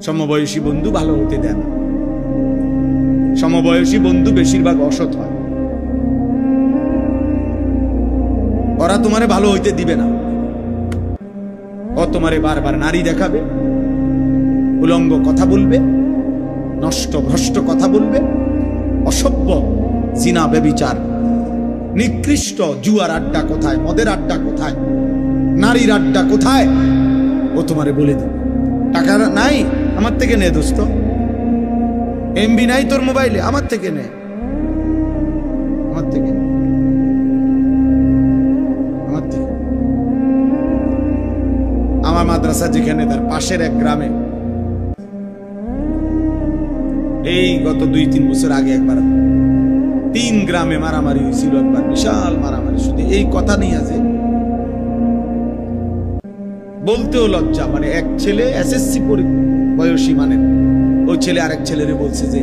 সমবয়সী বন্ধু ভালো হতে দেয় না। সমবয়সী বন্ধু বেশিরভাগ অসৎ হয়। ওরা তোমারে ভালো হইতে দিবে না। ও তোমারে বারবার নারী দেখাবে, উলঙ্গ কথা বলবে, নষ্ট ভ্রষ্ট কথা বলবে, অসভ্য, জিনা ব্যভিচার, নিকৃষ্ট জুয়ার আড্ডা কোথায়, মদের আড্ডা কোথায়, নারীর আড্ডা কোথায়, ও তোমারে বলে দেবে। টাকা নাই, আমার থেকে নে দোস্ত। এমবি নাই তোর মোবাইলে, আমার থেকে নে, আমার থেকে, আমার থেকে। আমার মাদ্রাসা যেখানে, তার পাশের এক গ্রামে এই গত 2-3 বছর আগে একবার 3 গ্রামে মারামারি হয়েছিল। একবার বিশাল মারামারি, শুধু এই কথা নিয়ে আছে, বলতেও লজ্জা। মানে এক ছেলে এসএসসি বয়সী, মানে ওই ছেলে আরেক ছেলেরে বলছে যে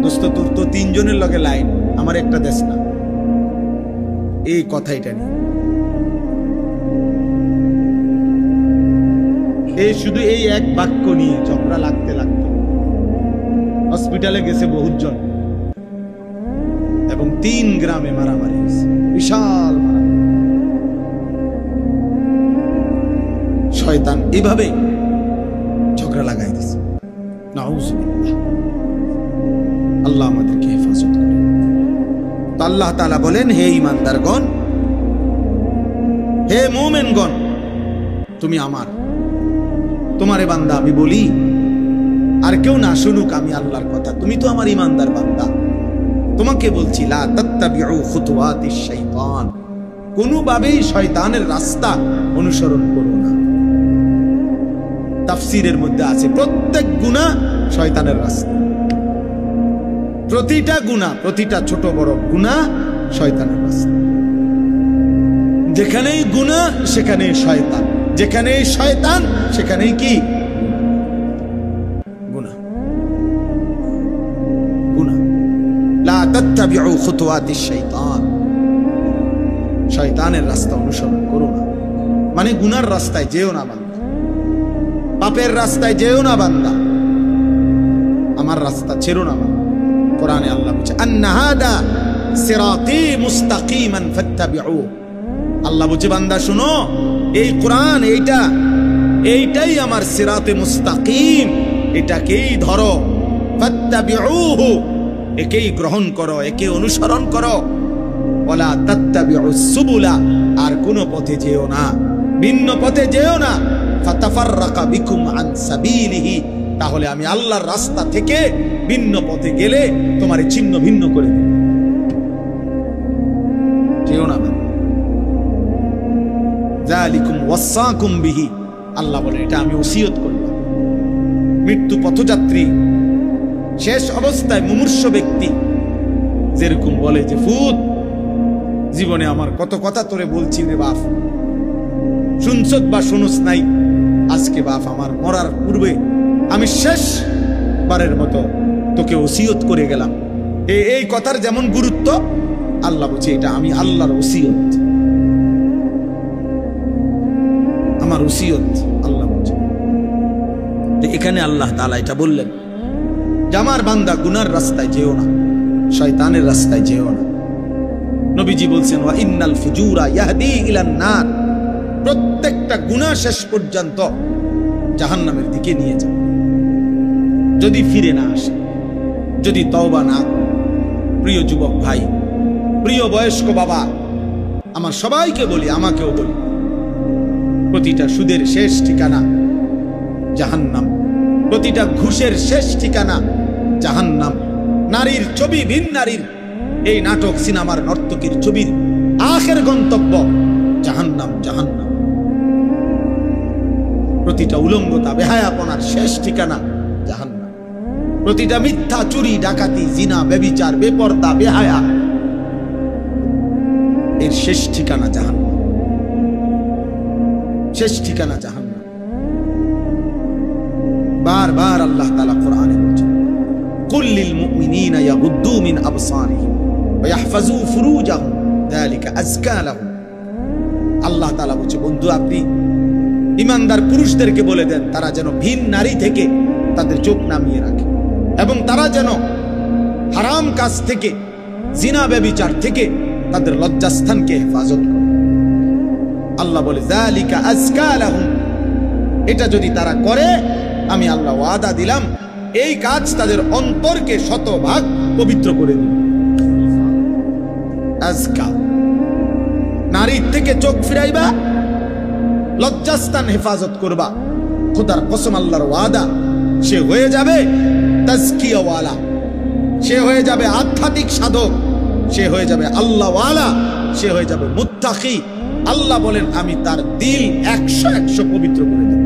দোস্ত তোর তো 3 জনের লগে লাইন, আমার একটা দেশ না। এই কথা এটা নিয়ে এই শুধু এই এক বাক্য নিয়ে ঝগড়া লাগতে লাগতে হসপিটালে গেছে বহুজন, এবং 3 গ্রামে মারামারি হয়েছে, বিশাল মারামারি। শয়তান এভাবে ঝগড়া লাগাই দিছে। নাউযুবিল্লাহ, আল্লাহ আমাদেরকে হেফাজত করে। তো আল্লাহ তাআলা বলেন, হে ঈমানদারগণ, হে মুমিনগণ, তুমি আমার, তোমারে বান্দা আমি বলি, আর কেউ না শুনুক আমি আল্লাহর কথা। তুমি তো আমার ঈমানদার বান্দা, তোমাকে বলছি লা তাত্তাবিউ খুতুওয়াতিশ শাইতান, কোনোভাবেই শয়তানের রাস্তা অনুসরণ করো না। তাফসীরের মধ্যে আছে প্রত্যেক গুনাহ শয়তানের রাস্তা। প্রতিটা গুনাহ, প্রতিটা ছোট বড় গুনাহ শয়তানের রাস্তা। যেখানেই গুনাহ সেখানেই শয়তান, যেখানেই শয়তান সেখানেই কি গুনাহ। গুনাহ লা তাত্তাবিউ খুতুওয়াতিশ শাইতান, শয়তানের রাস্তা অনুসরণ করো না। মানে গুনার রাস্তায় যেও না বান্দা, পাপের রাস্তায় যেও না বান্দা, আমার রাস্তা ছেড়ো না বান্দা। কোরআনে আল্লাহ বলছে আন্না হাদা সিরাতি মুস্তাকিমান ফাত্তাবিউ, আল্লাহ বলছে বান্দা শুনো, এই কোরআন এইটাই আমার সিরাতে মুস্তাকিম, এটাকেই ধরো, ফাত্তাবিউহু, একেই গ্রহণ করো, একে অনুসরণ করো। ওয়ালা তাত্তাবিউস সুবুলা, আর কোন পথে যেও না, ভিন্ন পথে যেও না। ফাতাফাররাকা বিকুম আন সাবিলিহি, তাহলে আমি আল্লাহর রাস্তা থেকে ভিন্ন পথে গেলে তোমারে ছিন্ন ভিন্ন করে দেব। যেও না। যালিকুম ওয়াসাকুম বিহি, আল্লাহ বলে এটা আমি ওসিয়ত করলাম। মৃত্যু পথযাত্রী, শেষ অবস্থায় মুমূর্ষু ব্যক্তি যেরকম বলে যে ফুত, জীবনে আমার কত কথা তোরে বলছি রে বাপ, শুনছত বা শুনুস নাই, আজকে বাপ আমার মরার পূর্বে আমি শেষবারের মতো তোকে ওসিয়ত করে গেলাম। এই কথার যেমন গুরুত্ব, আল্লাহ বলছে এটা আমি আল্লাহর ওসিয়ত, আমার ওসিয়ত। আল্লাহ বলছে এখানে আল্লাহ তাআলা এটা বললেন যে আমার বান্দা গুনার রাস্তায় যেও না, শয়তানের রাস্তায় যেও না। নবীজি বলছেন ওয়া ইন্নাল ফুজুরা ইয়াহদি ইলান নার, প্রত্যেকটা গুনাহ শেষ পর্যন্ত জাহান্নামের দিকে নিয়ে যায় যদি ফিরে না আসে, যদি তওবা না করে। প্রিয় যুবক ভাই, প্রিয় বয়স্ক বাবা, আমার সবাইকে বলি, আমাকেও বলি, প্রতিটা সুদের শেষ ঠিকানা জাহান্নাম, প্রতিটা ঘুষের শেষ ঠিকানা জাহান্নাম। নারীর ছবি, ভিন নারীর এই নাটক, সিনেমার নর্তকীর ছবির আখের গন্তব্য জাহান্নাম, জাহান্নাম। প্রতিটা উলঙ্গতা, বেহায়াপনার শেষ ঠিকানা জাহান্নাম। প্রতিটা মিথ্যা, চুরি, ডাকাতি, জিনা, ব্যভিচার, বেপরদা, বেহায়া, এর শেষ ঠিকানা জাহান্নাম, শেষ ঠিকানা জাহান্নাম। বারবার আল্লাহ তাআলা কোরআনে বলেছেন কুল লিল মুমিনিনা ইয়াগুদ্দু মিন আবসারিহিম ওয়া ইয়াহফাজু ফুরুজাহুম যালিকা আযকা লাহুম। আল্লাহ তাআলা বলেছে বন্ধু, আপনি ঈমানদার পুরুষদেরকে বলে দেন তারা যেন ভিন নারী থেকে তাদের চোখ নামিয়ে রাখে, এবং তারা যেন হারাম কাজ থেকে, জিনা ব্যভিচার থেকে তাদের লজ্জাস্থানকে হেফাজত করে। আল্লাহ বলে যালিকা আজকা লাহুম, এটা যদি তারা করে আমি আল্লাহ ওয়াদা দিলাম এই কাজ তাদের অন্তরকে শতভাগ পবিত্র করে দিবে। আজকা, নারীর থেকে চোখ ফিরাইবা, লজ্জাস্থান হেফাজত করবা, খোদার কসম আল্লাহর ওয়াদা, সে হয়ে যাবে তাজকিয়াওয়ালা, সে হয়ে যাবে আধ্যাত্মিক সাধক, সে হয়ে যাবে আল্লাহওয়ালা, সে হয়ে যাবে মুত্তাকি। আল্লাহ বলেন আমি তার দিল 100 পবিত্র করে দেব।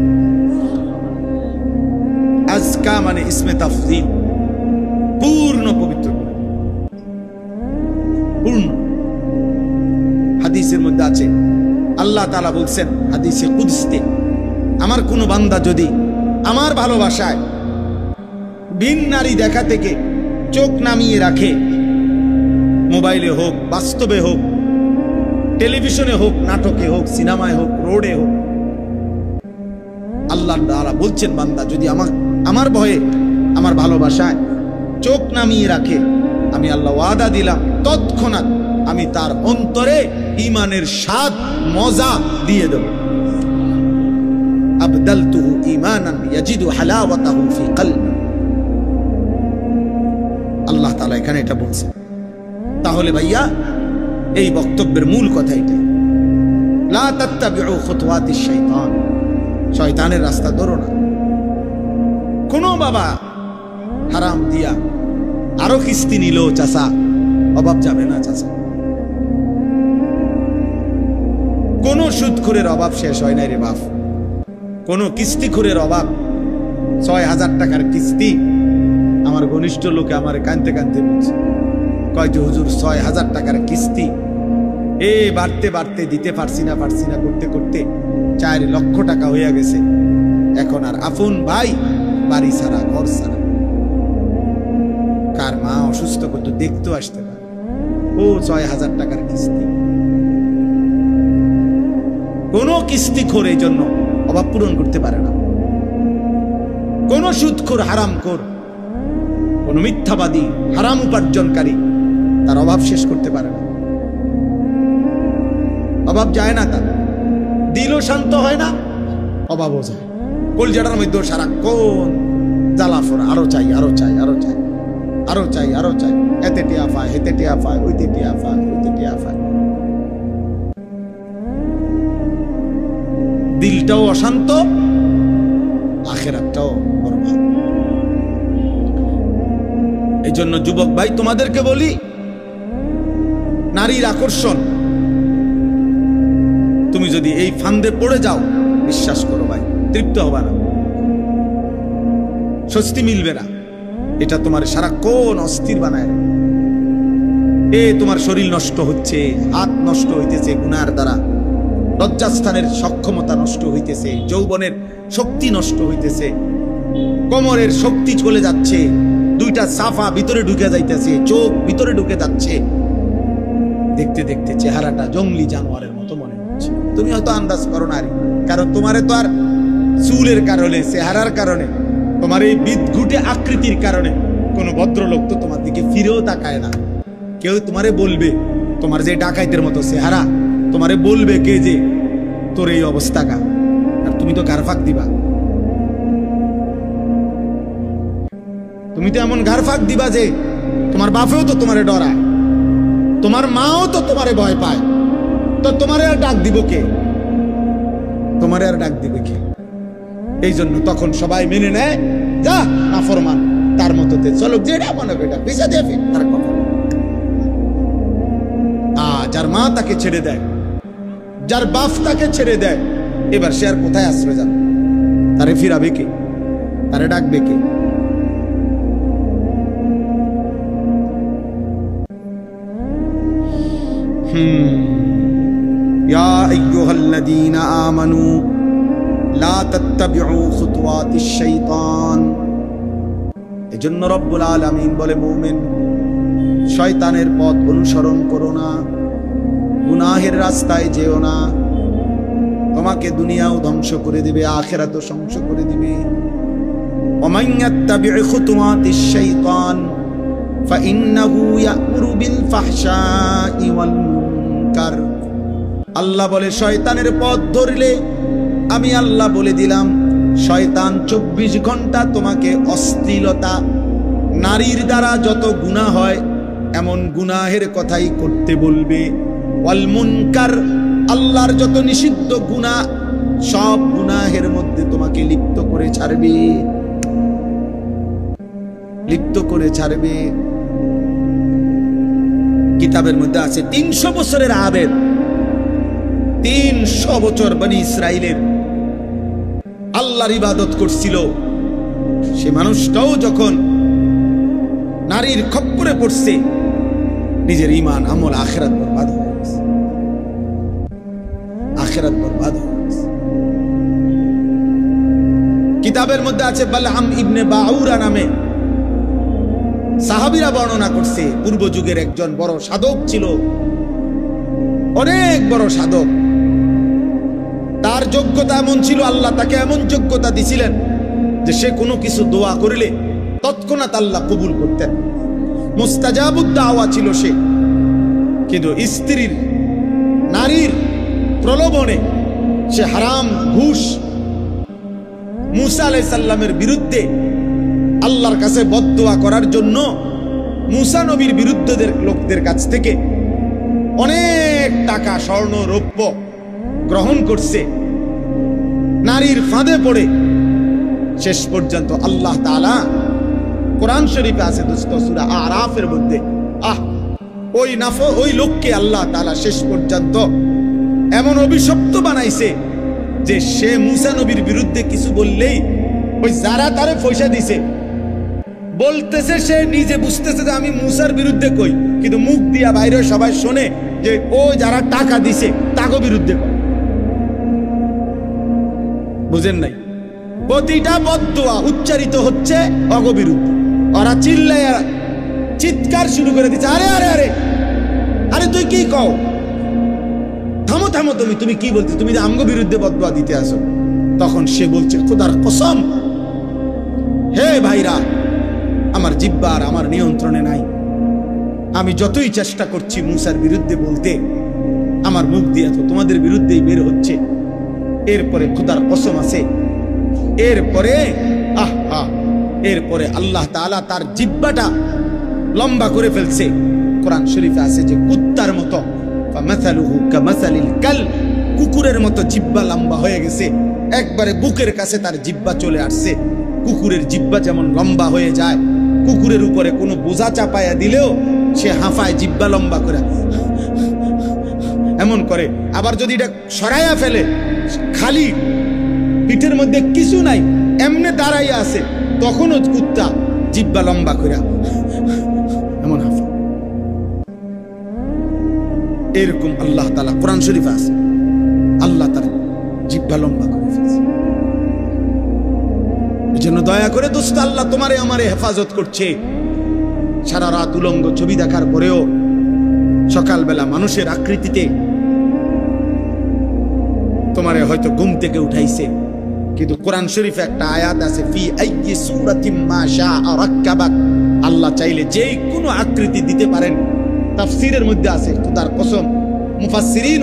আজকা মানে ইসমে তাফজিল, পূর্ণ পবিত্র করে দেব, পূর্ণ। হাদিসের মধ্যে আছে আল্লাহ তাআলা বলছেন হাদিসে কুদসিতে, আমার কোন বান্দা যদি আমার ভালোবাসায় ভিন নারী দেখা থেকে চোখ নামিয়ে রাখে, মোবাইলে হোক, বাস্তবে হোক, টেলিভিশনে হোক, নাটকে হোক, সিনেমায় হোক, রোডে হোক, আল্লাহ তাআলা বলছেন বান্দা যদি আমার ভয়ে, আমার ভালোবাসায় চোখ নামিয়ে রাখে, আমি আল্লাহ ওয়াদা দিলাম তৎক্ষণাৎ আমি তার অন্তরে ঈমানের স্বাদ মজা দিয়ে দেব। আবদালতুহু ঈমানান ইয়াজিদু হালাওয়াতাহু ফি কলবি, আল্লাহ তাআলা এখানে এটা বলছেন। তাহলে ভাইয়া এই বক্তব্যের মূল কথা এটাই, লা তাত্তাবিউ খুতুওয়াতিশ শাইতান, শয়তানের রাস্তা ধরো না। কোন বাবা হারাম দিয়া আরো কিস্তি নিল, চাচা অভাব যাবে না চাচা। কোন সুদখোরের অভাব শেষ হয় নাই রে বাপ, কোন কিস্তিখোরের অভাব। ৬,০০০ টাকার কিস্তি, আমার ঘনিষ্ঠ লোকে আমার কানতে কানতে বলছে, কয় যে হুজুর ৬,০০০ টাকার কিস্তি, বাড়তে বাড়তে দিতে পারছি না করতে করতে ৪ লক্ষ টাকা হইয়া গেছে। এখন আর আপন ভাই বাড়ি ছাড়া, ঘর ছাড়া, কার মা অসুস্থ করতো দেখতেও আসতে পারে, ও ৬,০০০ টাকার কিস্তি। কোন কিস্তিখোর এই জন্য অভাব পূরণ করতে পারে না, কোন সুদখোর, হারামখোর, কোন মিথ্যাবাদী, হারাম উপার্জনকারী তার অভাব শেষ করতে পারে না। অভাব যায় না, তার দিলও শান্ত হয় না, অভাবও যায়। কলজাটার মধ্যে সারাক্ষণ জ্বালাফোড়া, আরো চাই, আরো চাই, আরো চাই, আরো চাই, আরো চাই, এতে টিয়া পায়, হেতে টিয়া পায়, ওইতে টিয়া পায়, ওইতে টিয়া পায়। দিলটাও অশান্ত, আখিরাতটাও বরবাদ। এই জন্য যুবক ভাই তোমাদেরকে বলি, নারীর আকর্ষণ, তুমি যদি এই ফান্দে পড়ে যাও, বিশ্বাস করো ভাই তৃপ্ত হবে না, স্বস্তি মিলবে না। এটা তোমার সারাক্ষণ অস্থির বানায়। তোমার শরীর নষ্ট হচ্ছে, হাত নষ্ট হইতেছে গুনার দ্বারা, লজ্জাস্থানের সক্ষমতা নষ্ট হইতেছে, যৌবনের শক্তি নষ্ট হইতেছে, কোমরের শক্তি চলে যাচ্ছে, দুইটা সাফা ভিতরে ঢুকে যাইতেছে, চোখ ভিতরে ঢুকে যাচ্ছে, দেখতে দেখতে চেহারাটা জঙ্গলি জানোয়ারের মতো মনে হচ্ছে। তুমি হয়তো আন্দাজ করো না, কারণ তোমারে তো আর চুলের কারণে, চেহারার কারণে, তোমার এই বিদঘুটে আকৃতির কারণে কোনো ভদ্রলোক তো তোমার দিকে ফিরেও তাকায় না। কেউ তোমারে বলবে, তোমার যে ডাকাইতের মতো চেহারা, তোমারে বলবে কে যে তোর এই অবস্থা কা, আর তুমি তো গারফাক দিবা, তুমি তো এমন গারফাক দিবা যে তোমার বাপেও তো তোমারে ডরায়, তোমার মাও তো তোমারে ভয় পায়, তো তোমারে আর ডাক দিব কে, তোমারে আর ডাক দিবে কে? এই জন্য তখন সবাই মেনে নেয়, যা নাফরমান, তার মতোতে চলো, যেটা মনে বেটা পিছা দিয়ে ফির তার কথা। যার মা তাকে ছেড়ে দেয়, যার বাপ তাকে ছেড়ে দেয়, এবার সে আর কোথায় আশ্রয় যাবে? তারে ফিরাবে কে? তারে ডাকবে কে? ইয়া আইয়ুহাল্লাযীনা আমানু লা তাত্তাবিউ খুতুওয়াতিশ শাইতান। এজন্য রব্বুল আলামিন বলে, মুমিন শয়তানের পথ অনুসরণ করো না, গুনাহের রাস্তায় যেও না, তোমাকে দুনিয়াও ধ্বংস করে দিবে, আখিরাতও ধ্বংস করে দিবে। ومن يتبع خطوات الشيطان فإنه يأمر بالفحشاء والمنكر। আল্লাহ বলে শয়তানের পথ ধরলে আমি আল্লাহ বলে দিলাম শয়তান 24 ঘন্টা তোমাকে অশ্লীলতা, নারীর দ্বারা যত গুনাহ হয় এমন গুনাহের কথাই করতে বলবে। ওয়াল মুনকার, আল্লাহর যত নিষিদ্ধ গুনাহ সব গুনাহের মধ্যে তোমাকে লিপ্ত করে ছাড়বে, লিপ্ত করে ছাড়বে। কিতাবের মধ্যে আছে 300 বছরের আবেদ, 300 বছর বনি ইসরাইলের আল্লাহর ইবাদত করছিল। সে মানুষটাও যখন নারীর খপ্পরে পড়ছে নিজের ঈমান আমল আখিরাত বরবাদ হয়ে গেছে, আখিরাত বরবাদ হয়ে গেছে। কিতাবের মধ্যে আছে বালআম ইবনে বাউরা নামে সাহাবীরা বর্ণনা করছে, পূর্ব যুগের একজন বড় সাধক ছিল, অনেক বড় সাধক। তার যোগ্যতা এমন ছিল, আল্লাহ তাকে এমন যোগ্যতা দিছিলেন যে সে কোনো কিছু দোয়া করিলে তৎক্ষণাৎ আল্লাহ কবুল করতেন। মুস্তাজাবুদ দাওয়া ছিল সে। কিন্তু স্ত্রীর, নারীর প্রলোভনে সে হারাম, ঘুষ, মুসা আলাইহিস সালামের বিরুদ্ধে আল্লাহর কাছে বদদোয়া করার জন্য মুসা নবীর বিরুদ্ধের লোকদের কাছ থেকে অনেক টাকা, স্বর্ণ, রৌপ্য গ্রহণ করছে। নারীর ফাঁদে পড়ে শেষ পর্যন্ত আল্লাহ তাআলা কোরআন শরীফে আছে দোস্ত সূরা আরাফের মধ্যে, ওই লোককে আল্লাহ তাআলা শেষ পর্যন্ত এমন অভিশপ্ত বানাইছে যে সে মুসা নবীর বিরুদ্ধে কিছু বললেই ওই যারা তারে পয়সা দিছে বলতেছে, সে নিজে বুঝতেছে যে আমি মুসার বিরুদ্ধে কই, কিন্তু মুখ দিয়া বাইরে সবাই শোনে যে ও যারা টাকা দিছে তাকে বিরুদ্ধে কয়। বুঝেন নাই? প্রতিটা বদদোয়া উচ্চারিত হচ্ছে অগ বিরুদ্ধে। ওরা চিল্লায়া চিৎকার শুরু করে দিচ্ছে, আরে আরে আরে আরে তুই কি কও, থামো থামো, তুমি কি বলছো, তুমি যে আমগো বিরুদ্ধে বদদোয়া দিতে আসো। তখন সে বলছে খোদার কসম, হে ভাইরা, আমার জিহ্বা আর আমার নিয়ন্ত্রণে নাই। আমি যতই চেষ্টা করছি মুসার বিরুদ্ধে বলতে, আমার মুখ দিয়ে তো তোমাদের বিরুদ্ধেই বের হচ্ছে। এরপরে খোদার কসম আছে, এরপরে আল্লাহ তাআলা তার জিহ্বাটা লম্বা করে ফেলছে। কোরআন শরীফে আছে যে কুত্তার মতো, ফামাসালুহু কামাসালিল কাল, কুকুরের মতো জিহ্বা লম্বা হয়ে গেছে, একবারে বুকের কাছে তার জিহ্বা চলে আসছে। কুকুরের জিহ্বা যেমন লম্বা হয়ে যায়, কুকুরের উপরে কোনো বোঝা চাপায়া দিলেও সে হাঁফায় জিহ্বা লম্বা করে এমন করে। আবার যদি এটা সরাইয়া ফেলে, খালি পিঠের মধ্যে কিছু নাই, এমনে দাঁড়াইয়া আছে, তখনও কুত্তা জিহ্বা লম্বা করে এমন হাঁফা। এরকম আল্লাহ তাআলা কোরআন শরীফে আছে, আল্লাহ তার জিহ্বা লম্বা করে ফেলছে। এজন্য দয়া করে দোস্ত, আল্লাহ তোমারে আমারে হেফাজত করছে। সারা রাত উলঙ্গ ছবি দেখার পরেও সকালবেলা মানুষের আকৃতিতে তোমারে হয়তো ঘুম থেকে উঠাইছে, কিন্তু কোরআন শরীফে একটা আয়াত আছে, ফি আইয়ি সূরাতিম মা শাআ রাক্কাবাক, আল্লাহ চাইলে যে কোনো আকৃতি দিতে পারেন। তাফসীরের মধ্যে আছে, খোদার কসম মুফাসসিরিন